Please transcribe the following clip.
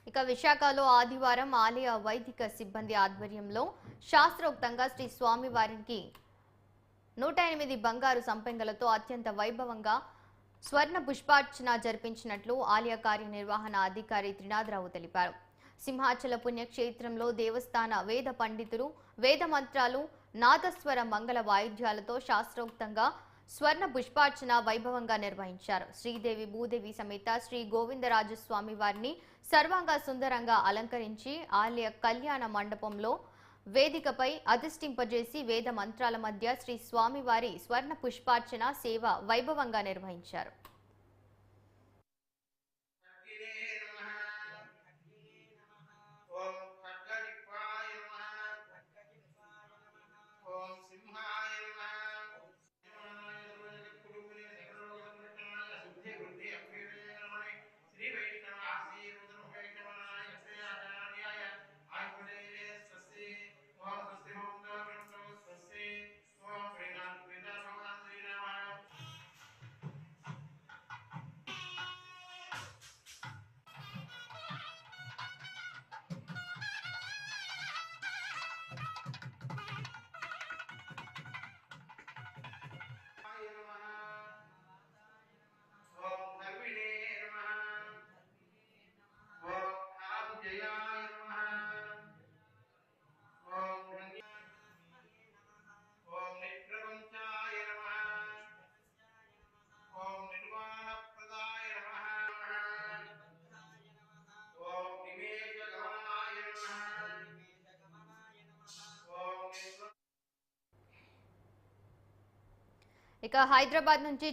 ఇక విశాఖలో ఆదివారం ఆలయ వైదిక సిబ్బంది ఆధ్వర్యంలో శాస్త్రోక్తంగా శ్రీ స్వామివారికి 108 బంగారు సంపెంగలతో అత్యంత వైభవంగా స్వర్ణ పుష్పార్చన జరిపించినట్లు ఆలయ కార్యనిర్వహణ అధికారి త్రినాథరావు తెలిపారు. సింహాచల పుణ్యక్షేత్రంలో దేవస్థాన వేద పండితులు వేద మంత్రాలు నాదస్వర మంగళ వాయిద్యాలతో శాస్త్రోక్తంగా స్వర్ణ పుష్పార్చన వైభవంగా నిర్వహించారు. శ్రీదేవి భూదేవి సమేత శ్రీ గోవిందరాజు స్వామి వారిని సర్వాంగ సుందరంగా అలంకరించి ఆలయ కళ్యాణ మండపంలో వేదికపై అధిష్ఠింపజేసి వేద మంత్రాల మధ్య శ్రీ స్వామివారి స్వర్ణ పుష్పార్చన సేవ వైభవంగా నిర్వహించారు. ఇక హైదరాబాద్ నుంచి